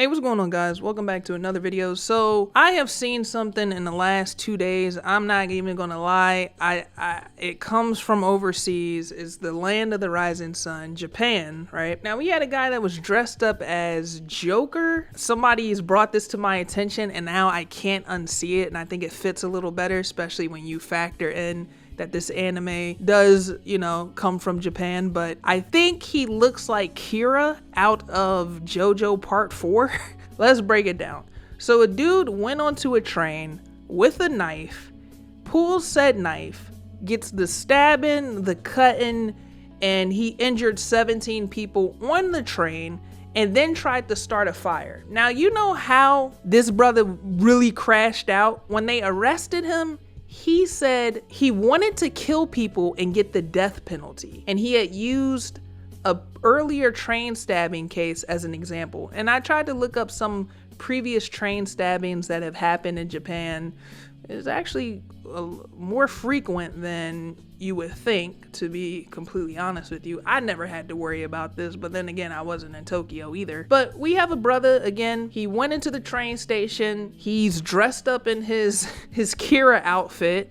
Hey, what's going on, guys? Welcome back to another video. So I have seen something in the last 2 days. I'm not even gonna lie. It comes from overseas. It's the land of the rising sun, Japan, right? Now we had a guy that was dressed up as Joker. Somebody's brought this to my attention and now I can't unsee it, and I think it fits a little better, especially when you factor in that this anime does, come from Japan. But I think he looks like Kira out of JoJo Part 4. Let's break it down. So a dude went onto a train with a knife, pulls said knife, gets the stabbing, the cutting, and he injured 17 people on the train, and then tried to start a fire. Now, you know how this brother really crashed out? When they arrested him, he said he wanted to kill people and get the death penalty. And he had used a earlier train stabbing case as an example. And I tried to look up some previous train stabbings that have happened in Japan. It's actually more frequent than you would think, to be completely honest with you. I never had to worry about this, but then again, I wasn't in Tokyo either. But we have a brother, again, he went into the train station, he's dressed up in his Kira outfit,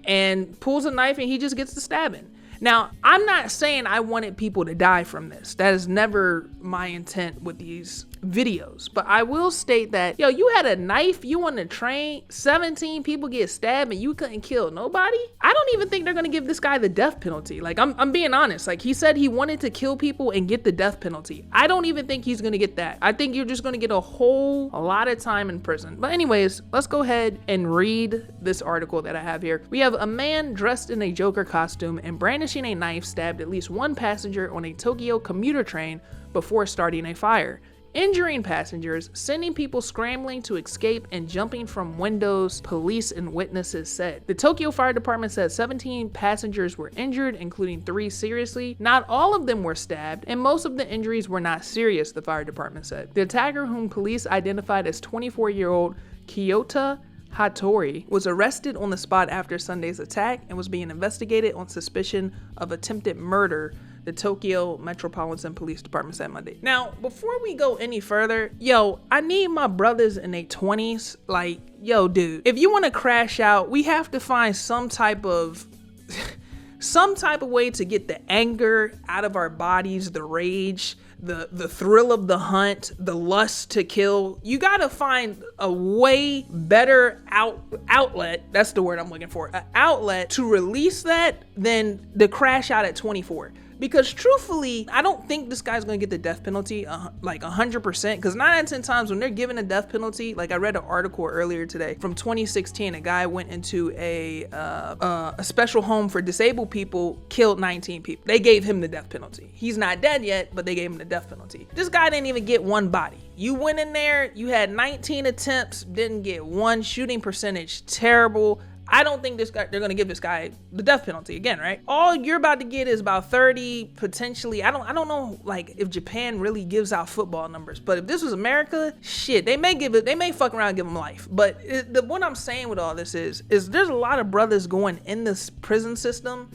and pulls a knife and he just gets to stabbing. Now, I'm not saying I wanted people to die from this. That is never my intent with these videos. But I will state that, you had a knife, you on the train, 17 people get stabbed and you couldn't kill nobody? I don't even think they're gonna give this guy the death penalty. Like, I'm being honest. Like, he said he wanted to kill people and get the death penalty. I don't even think he's gonna get that. I think you're just gonna get a lot of time in prison. But anyways, let's go ahead and read this article that I have here. We have a man dressed in a Joker costume and brandishing a knife stabbed at least one passenger on a Tokyo commuter train before starting a fire, injuring passengers, sending people scrambling to escape, and jumping from windows, police and witnesses said. The Tokyo Fire Department said 17 passengers were injured, including 3 seriously. Not all of them were stabbed, and most of the injuries were not serious, the fire department said. The attacker, whom police identified as 24-year-old Kyoto Hattori, was arrested on the spot after Sunday's attack and was being investigated on suspicion of attempted murder, the Tokyo Metropolitan Police Department said Monday. Now, before we go any further, I need my brothers in their 20s. Like, dude, if you want to crash out, we have to find some type of way to get the anger out of our bodies, the rage, the thrill of the hunt, the lust to kill. You gotta find a way better outlet, that's the word I'm looking for, an outlet to release that than the crash out at 24. Because truthfully, I don't think this guy's gonna get the death penalty like 100%, because 9 out of 10 times when they're given a death penalty, like I read an article earlier today from 2016, a guy went into a special home for disabled people, killed 19 people. They gave him the death penalty. He's not dead yet, but they gave him the death penalty. This guy didn't even get one body. You went in there, you had 19 attempts, didn't get one. Shooting percentage, terrible. I don't think they're gonna give this guy the death penalty again, right? All you're about to get is about 30, potentially. I don't know, like, if Japan really gives out football numbers, but if this was America, shit, they may fuck around and give him life. But what I'm saying with all this is there's a lot of brothers going in this prison system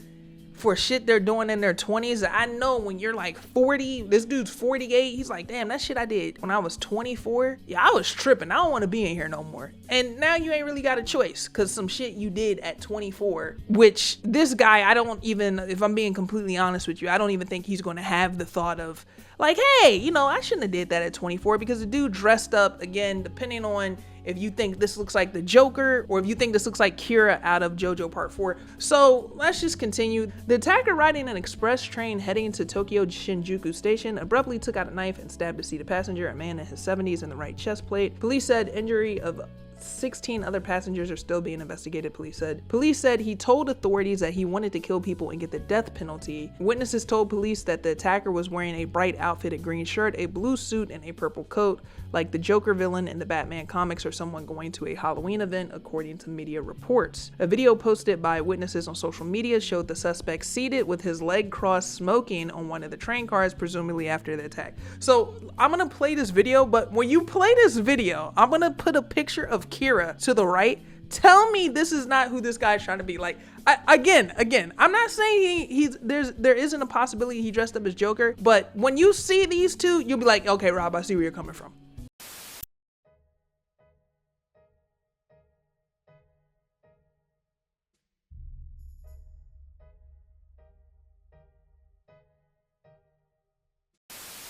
for shit they're doing in their 20s. I know when you're like 40, this dude's 48, he's like, damn, that shit I did when I was 24, I was tripping. I don't want to be in here no more. And now you ain't really got a choice, because some shit you did at 24, which this guy, if I'm being completely honest with you, I don't even think he's going to have the thought of like, hey, I shouldn't have did that at 24, because the dude dressed up, again, depending on if you think this looks like the Joker or if you think this looks like Kira out of JoJo Part 4. So let's just continue. The attacker riding an express train heading to Tokyo Shinjuku Station abruptly took out a knife and stabbed a seated passenger, a man in his 70s, in the right chest plate. Police said injury of 16 other passengers are still being investigated, police said. Police said he told authorities that he wanted to kill people and get the death penalty. Witnesses told police that the attacker was wearing a bright outfit, a green shirt, a blue suit, and a purple coat, like the Joker villain in the Batman comics or someone going to a Halloween event, according to media reports. A video posted by witnesses on social media showed the suspect seated with his leg crossed, smoking on one of the train cars, presumably after the attack. So I'm gonna play this video, but when you play this video, I'm gonna put a picture of Kira to the right. Tell me this is not who this guy's trying to be. Like, again, I'm not saying there isn't a possibility he dressed up as Joker, but when you see these two, you'll be like, okay, Rob, I see where you're coming from.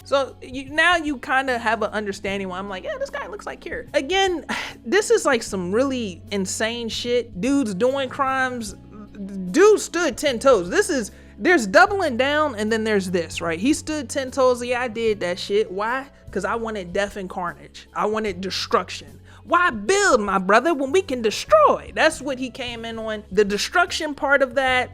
So now you kind of have an understanding why I'm like, yeah, this guy looks like Kira. Again, this is like some really insane shit. Dude's doing crimes. Dude stood 10 toes. There's doubling down and then there's this, right? He stood 10 toes. Yeah, I did that shit. Why? Because I wanted death and carnage. I wanted destruction. Why build, my brother, when we can destroy? That's what he came in on. The destruction part of that,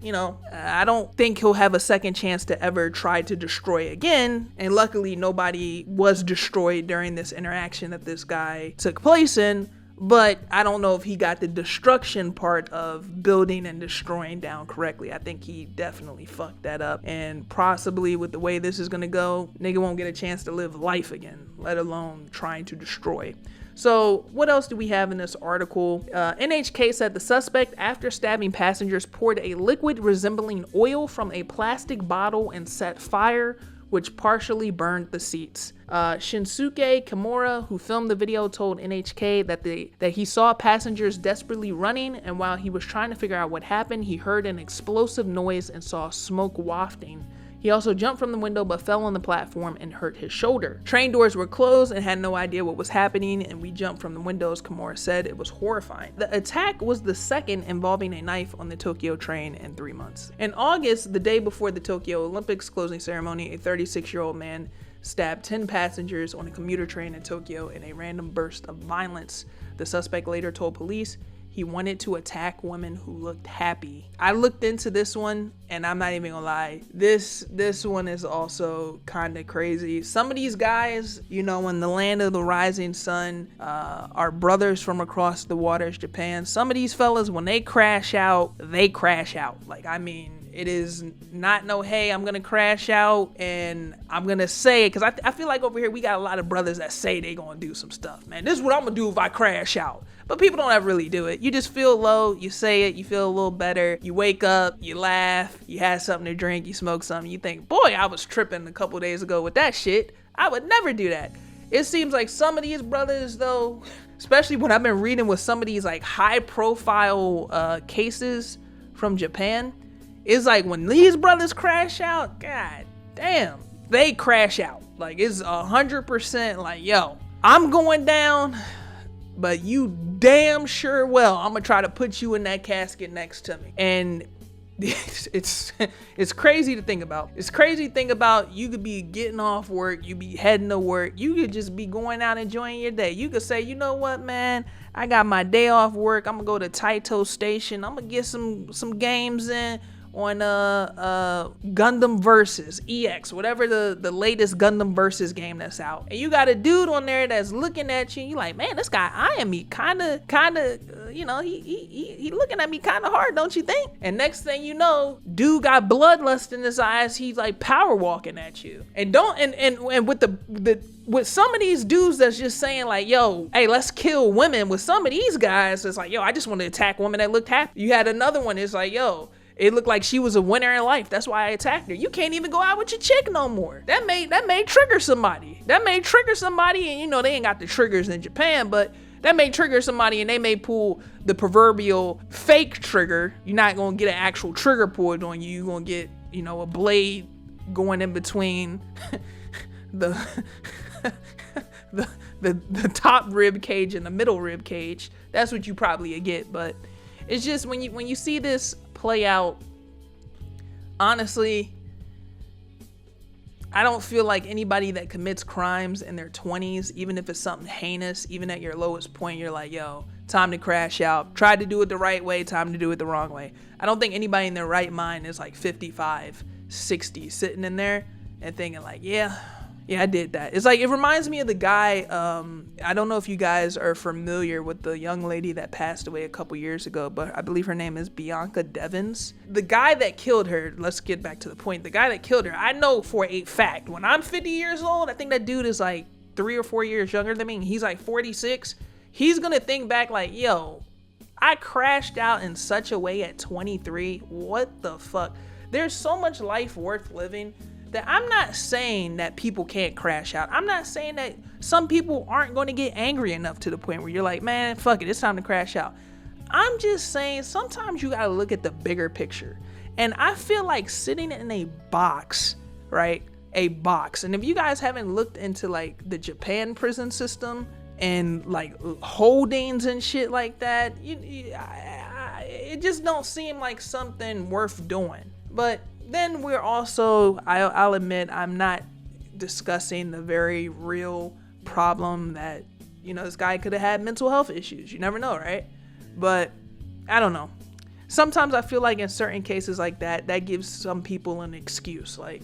you know, I don't think he'll have a second chance to ever try to destroy again. And luckily, nobody was destroyed during this interaction that this guy took place in. But I don't know if he got the destruction part of building and destroying down correctly. I think he definitely fucked that up. And possibly with the way this is gonna go, nigga won't get a chance to live life again, let alone trying to destroy. So what else do we have in this article? NHK said the suspect, after stabbing passengers, poured a liquid resembling oil from a plastic bottle and set fire, which partially burned the seats. Shinsuke Kimura, who filmed the video, told NHK that he saw passengers desperately running, and while he was trying to figure out what happened, he heard an explosive noise and saw smoke wafting. He also jumped from the window but fell on the platform and hurt his shoulder. Train doors were closed and had no idea what was happening, and we jumped from the windows, Kimura said. It was horrifying. The attack was the second involving a knife on the Tokyo train in 3 months. In August, the day before the Tokyo Olympics closing ceremony, a 36-year-old man stabbed 10 passengers on a commuter train in Tokyo in a random burst of violence. The suspect later told police he wanted to attack women who looked happy. I looked into this one, and I'm not even gonna lie, this one is also kind of crazy. Some of these guys, you know, in the land of the rising sun, are brothers from across the waters, Japan. Some of these fellas, when they crash out, they crash out. Like, I mean, it is not no, hey, I'm gonna crash out and I'm gonna say it, because I feel like over here we got a lot of brothers that say they gonna do some stuff. Man, this is what I'm gonna do if I crash out. But people don't ever really do it. You just feel low, you say it, you feel a little better, you wake up, you laugh, you had something to drink, you smoke something, you think, boy, I was tripping a couple days ago with that shit. I would never do that. It seems like some of these brothers, though, especially when I've been reading with some of these like high profile cases from Japan, it's like when these brothers crash out, god damn, they crash out. Like, it's 100% like, yo, I'm going down, but you damn sure well, I'm gonna try to put you in that casket next to me. And it's crazy to think about. It's crazy to think about. You could be getting off work, you be heading to work, you could just be going out enjoying your day. You could say, you know what, man, I got my day off work, I'm gonna go to Taito Station, I'm gonna get some games in on Gundam Versus EX, whatever the latest Gundam Versus game that's out, and you got a dude on there that's looking at you, and you like, man, this guy eyeing me kind of you know, he looking at me kind of hard, don't you think? And next thing you know, dude got bloodlust in his eyes, he's like power walking at you. And with some of these dudes that's just saying like, yo, hey, let's kill women, with some of these guys it's like, yo, I just want to attack women that looked happy. You had another one, it's like, yo, it looked like she was a winner in life, that's why I attacked her. You can't even go out with your chick no more. That may trigger somebody. And you know, they ain't got the triggers in Japan, but that may trigger somebody, and they may pull the proverbial fake trigger. You're not gonna get an actual trigger pulled on you. You're gonna get, you know, a blade going in between the top rib cage and the middle rib cage. That's what you probably get. But it's just when you see this play out, honestly, I don't feel like anybody that commits crimes in their 20s, even if it's something heinous, even at your lowest point, you're like, yo, time to crash out. Tried to do it the right way, time to do it the wrong way. I don't think anybody in their right mind is like 55, 60, sitting in there and thinking like, yeah, I did that. It's like, it reminds me of the guy, I don't know if you guys are familiar with the young lady that passed away a couple years ago, but I believe her name is Bianca Devins. The guy that killed her, let's get back to the point, the guy that killed her, I know for a fact, when I'm 50 years old, I think that dude is like 3 or 4 years younger than me, he's like 46, he's gonna think back like, yo, I crashed out in such a way at 23, what the fuck? There's so much life worth living that I'm not saying that people can't crash out. I'm not saying that some people aren't going to get angry enough to the point where you're like, man, fuck it, it's time to crash out. I'm just saying sometimes you got to look at the bigger picture. And I feel like sitting in a box, right, a box. And if you guys haven't looked into like the Japan prison system and like holdings and shit like that, it just don't seem like something worth doing. But then we're also, I'll admit, I'm not discussing the very real problem that, this guy could have had mental health issues. You never know, right? But I don't know. Sometimes I feel like in certain cases like that gives some people an excuse. Like,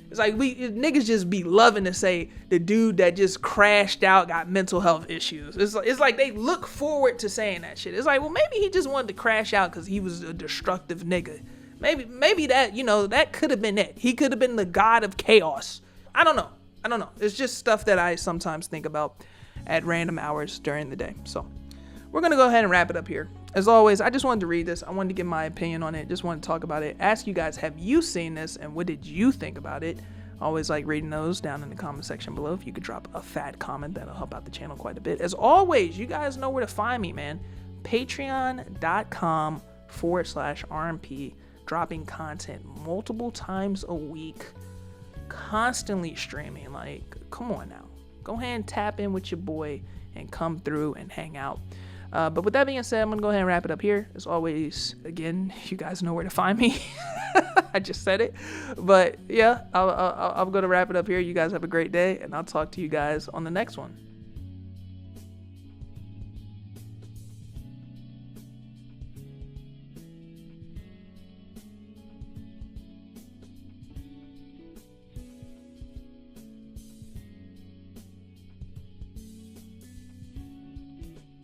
it's like niggas just be loving to say the dude that just crashed out got mental health issues. It's like they look forward to saying that shit. It's like, well, maybe he just wanted to crash out because he was a destructive nigga. Maybe that, that could have been it. He could have been the god of chaos. I don't know. It's just stuff that I sometimes think about at random hours during the day. So we're going to go ahead and wrap it up here. As always, I just wanted to read this. I wanted to give my opinion on it. Just wanted to talk about it. Ask you guys, have you seen this and what did you think about it? Always like reading those down in the comment section below. If you could drop a fat comment, that'll help out the channel quite a bit. As always, you guys know where to find me, man. Patreon.com/RMP. Dropping content multiple times a week. Constantly streaming. Like, come on now. Go ahead and tap in with your boy and come through and hang out. But with that being said, I'm going to go ahead and wrap it up here. As always, again, you guys know where to find me. I just said it. But yeah, I'm going to wrap it up here. You guys have a great day, and I'll talk to you guys on the next one.